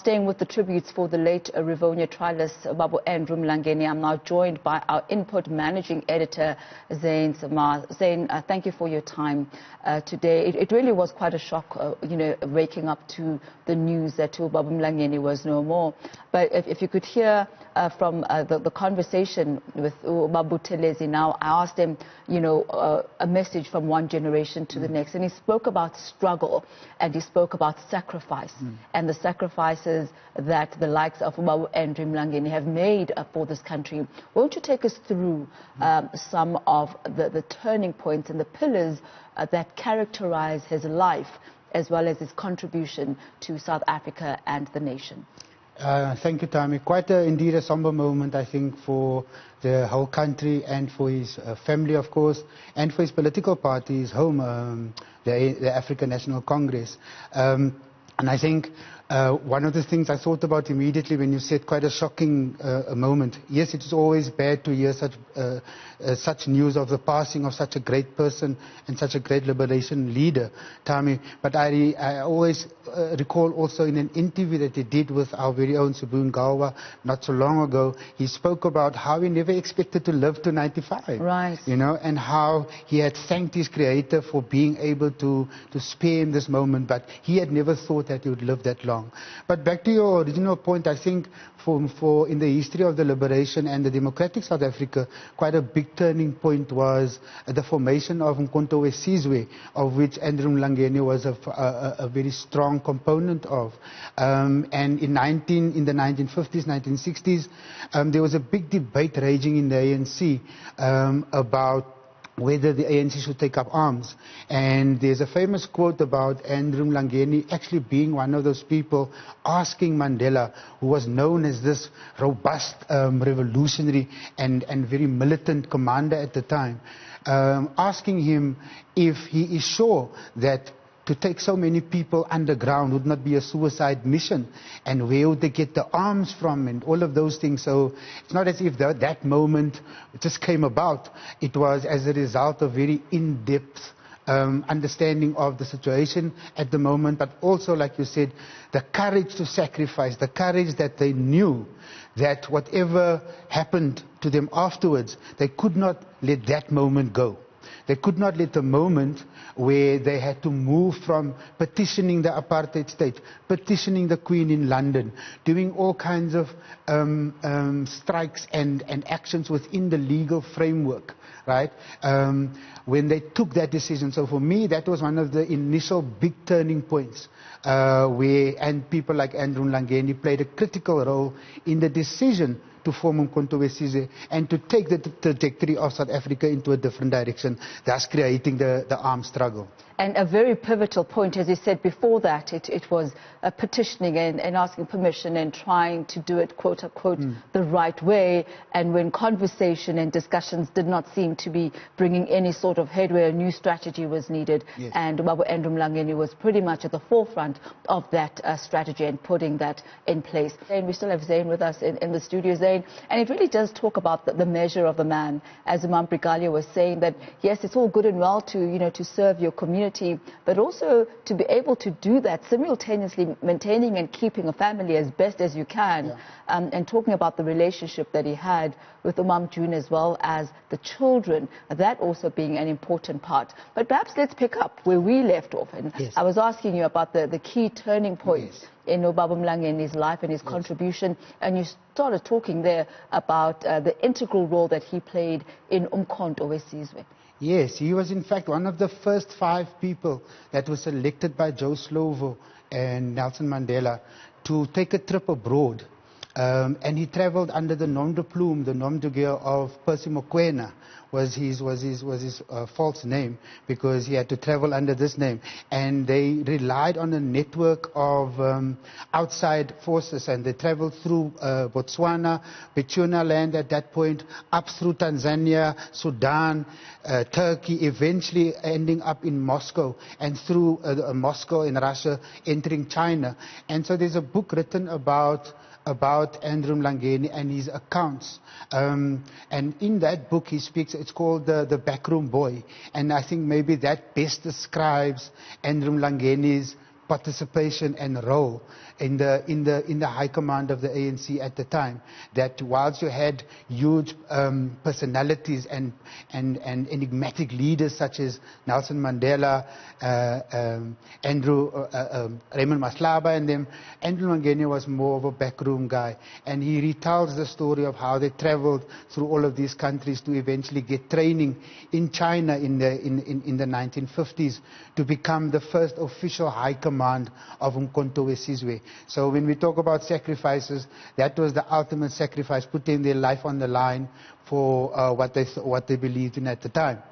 staying with the tributes for the late Rivonia trialist Babu Andrew Mlangeni, I'm now joined by our Input Managing Editor, Zain Semaar. Zain, thank you for your time today. It really was quite a shock, waking up to the news that Babu Mlangeni was no more. But if you could hear from the conversation with Babu Telezi now, I asked him, a message from one generation to the next. And he spoke about struggle, and he spoke about sacrifice, and the sacrifices that the likes of Babu Andrew Mlangeni have made for this country. Won't you take us through some of the turning points and the pillars that characterize his life, as well as his contribution to South Africa and the nation? Thank you, Thami. Quite indeed a somber moment, I think, for the whole country and for his family, of course, and for his political party, his home, the African National Congress. And I think one of the things I thought about immediately when you said quite a shocking moment. Yes, it is always bad to hear such news of the passing of such a great person and such a great liberation leader, Thami. But I always recall also in an interview that he did with our very own Subun Gawa not so long ago, he spoke about how he never expected to live to 95. Right. And how he had thanked his creator for being able to spare him this moment, but he had never thought that he would live that long. But back to your original point, I think for in the history of the liberation and the democratic South Africa, quite a big turning point was the formation of Umkhonto we Sizwe, of which Andrew Mlangeni was a very strong component of. And in the 1950s, 1960s, there was a big debate raging in the ANC about whether the ANC should take up arms. And there's a famous quote about Andrew Mlangeni actually being one of those people asking Mandela, who was known as this robust revolutionary and very militant commander at the time, asking him if he is sure that to take so many people underground would not be a suicide mission, and where would they get the arms from, and all of those things. So it's not as if that moment just came about. It was as a result of very in-depth understanding of the situation at the moment, but also, like you said, the courage to sacrifice, the courage that they knew that whatever happened to them afterwards, they could not let that moment go. They could not let the moment where they had to move from petitioning the apartheid state, petitioning the Queen in London, doing all kinds of strikes and actions within the legal framework, right? When they took that decision. So for me, that was one of the initial big turning points and people like Andrew Mlangeni played a critical role in the decision to form Umkhonto we Sizwe and to take the trajectory of South Africa into a different direction, thus creating the armed struggle. And a very pivotal point, as you said before that, it was petitioning and asking permission and trying to do it, quote unquote, the right way. And when conversation and discussions did not seem to be bringing any sort of headway, a new strategy was needed. Yes. And Babu Andrew Mlangeni was pretty much at the forefront of that strategy and putting that in place. And we still have Zain with us in the studio, Zain. And it really does talk about the measure of the man. As Imam Brigalia was saying, that yes, it's all good and well to serve your community, but also to be able to do that simultaneously maintaining and keeping a family as best as you can, and talking about the relationship that he had with Imam June as well as the children, that also being an important part. But perhaps let's pick up where we left off. And I was asking you about the key turning points in Babu Mlangeni's life and his contribution, and you started talking there about the integral role that he played in Umkhonto we Sizwe. Yes, he was in fact one of the first 5 people that was selected by Joe Slovo and Nelson Mandela to take a trip abroad. And he traveled under the nom de plume, the nom de guerre of Percy Mokoena was his false name, because he had to travel under this name. And they relied on a network of outside forces, and they traveled through Botswana, Bechuana land at that point, up through Tanzania, Sudan, Turkey, eventually ending up in Moscow, and through Moscow in Russia, entering China. And so there's a book written about Andrew Mlangeni and his accounts. And in that book he speaks, it's called The Backroom Boy. And I think maybe that best describes Andrew Mlangeni's participation and role in the high command of the ANC at the time, that whilst you had huge personalities and enigmatic leaders such as Nelson Mandela, Raymond Maslaba and them, Andrew Mlangeni was more of a backroom guy, and he retells the story of how they traveled through all of these countries to eventually get training in China in the 1950s to become the first official high command of Umkhonto we Sizwe. So when we talk about sacrifices, that was the ultimate sacrifice, putting their life on the line for what they believed in at the time.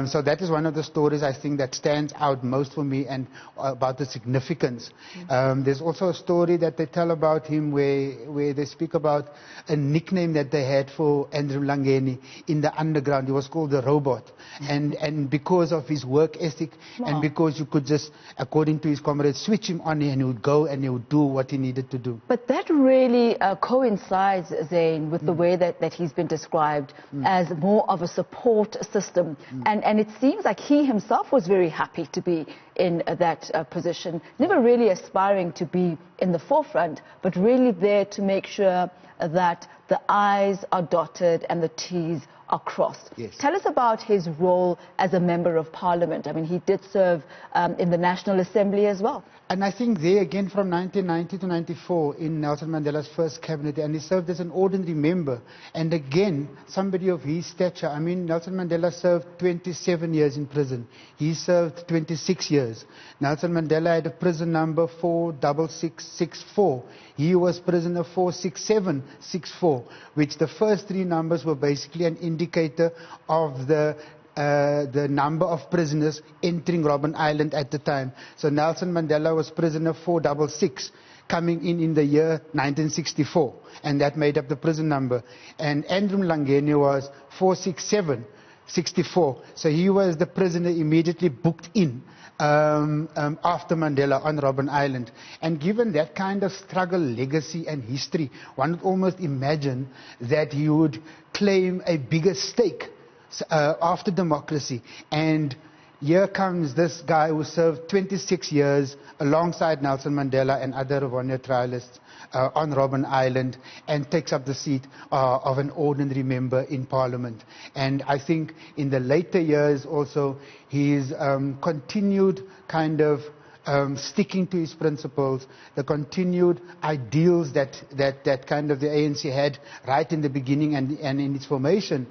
So that is one of the stories I think that stands out most for me, and about the significance. There's also a story that they tell about him where they speak about a nickname that they had for Andrew Mlangeni in the underground. He was called the Robot. And because of his work ethic, and because you could just, according to his comrades, switch him on and he would go and he would do what he needed to do. But that really coincides, Zain, with the way that he's been described as more of a support system. And it seems like he himself was very happy to be in that position, never really aspiring to be in the forefront, but really there to make sure that the I's are dotted and the T's are crossed. Yes. Tell us about his role as a member of parliament. I mean, he did serve in the National Assembly as well. And I think there again from 1990 to 94 in Nelson Mandela's first cabinet, and he served as an ordinary member. And again, somebody of his stature. I mean, Nelson Mandela served 27 years in prison. He served 26 years. Nelson Mandela had a prison number 46664. He was prisoner 46764, which the first three numbers were basically an indicator of the number of prisoners entering Robben Island at the time. So Nelson Mandela was prisoner 466, coming in the year 1964, and that made up the prison number. And Andrew Mlangeni was 46764, so he was the prisoner immediately booked in after Mandela on Robben Island. And given that kind of struggle, legacy and history, one would almost imagine that he would claim a bigger stake after democracy. And here comes this guy who served 26 years alongside Nelson Mandela and other Rivonia trialists on Robben Island, and takes up the seat of an ordinary member in parliament. And I think in the later years also, he's continued kind of sticking to his principles, the continued ideals that kind of the ANC had right in the beginning and in its formation,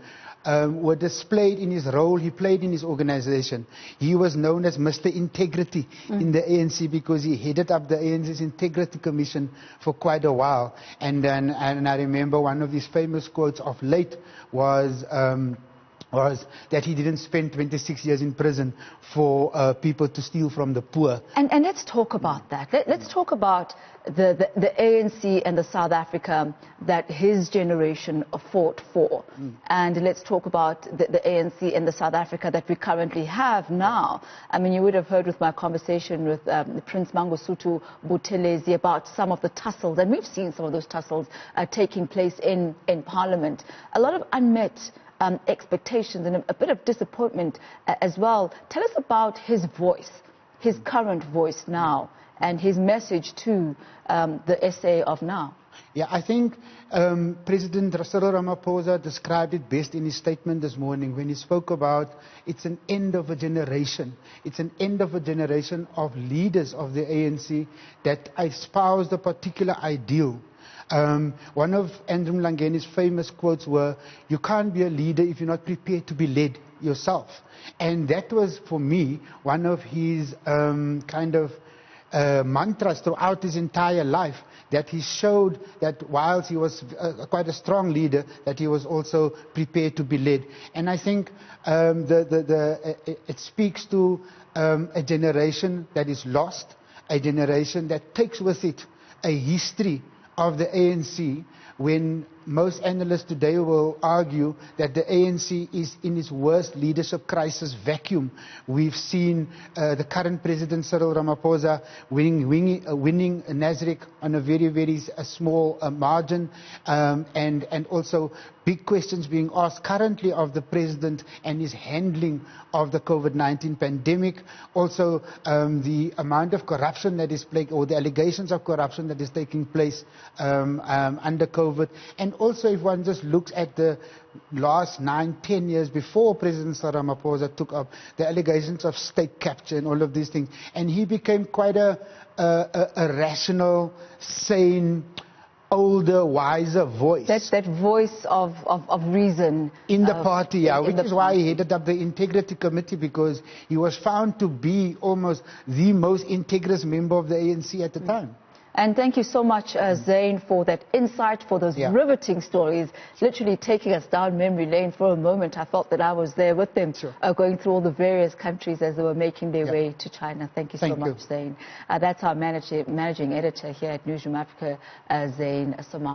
were displayed in his role he played in his organization. He was known as Mr. Integrity in the ANC because he headed up the ANC's Integrity Commission for quite a while. And I remember one of his famous quotes of late was that he didn't spend 26 years in prison for people to steal from the poor. And let's talk about that. Let's talk about the ANC and the South Africa that his generation fought for. And let's talk about the ANC and the South Africa that we currently have now. I mean, you would have heard with my conversation with Prince Mangosuthu Buthelezi about some of the tussles, and we've seen some of those tussles taking place in Parliament. A lot of unmet expectations and a bit of disappointment as well. Tell us about his voice, his current voice now, and his message to the SA of now. Yeah, I think President Cyril Ramaphosa described it best in his statement this morning when he spoke about it's an end of a generation. It's an end of a generation of leaders of the ANC that espoused a particular ideal. One of Andrew Mlangeni's famous quotes were, "You can't be a leader if you're not prepared to be led yourself." And that was, for me, one of his kind of mantras throughout his entire life, that he showed that whilst he was quite a strong leader, that he was also prepared to be led. And I think it speaks to a generation that is lost, a generation that takes with it a history of the ANC when most analysts today will argue that the ANC is in its worst leadership crisis vacuum. We've seen the current president, Cyril Ramaphosa, winning Nasrec on a very, very small margin, and also big questions being asked currently of the president and his handling of the COVID-19 pandemic. Also, the amount of corruption that is playing, or the allegations of corruption that is taking place under COVID. And also, if one just looks at the last 9-10 years before President Ramaphosa took up, the allegations of state capture and all of these things. And he became quite a rational, sane, older, wiser voice. That voice of reason. In the party, yeah, which is why he headed up the Integrity Committee, because he was found to be almost the most integrous member of the ANC at the time. And thank you so much, Zain, for that insight, for those riveting stories, literally taking us down memory lane for a moment. I felt that I was there with them, going through all the various countries as they were making their way to China. Thank you so much, Zain. That's our managing editor here at Newzroom Africa, Zain Semaar.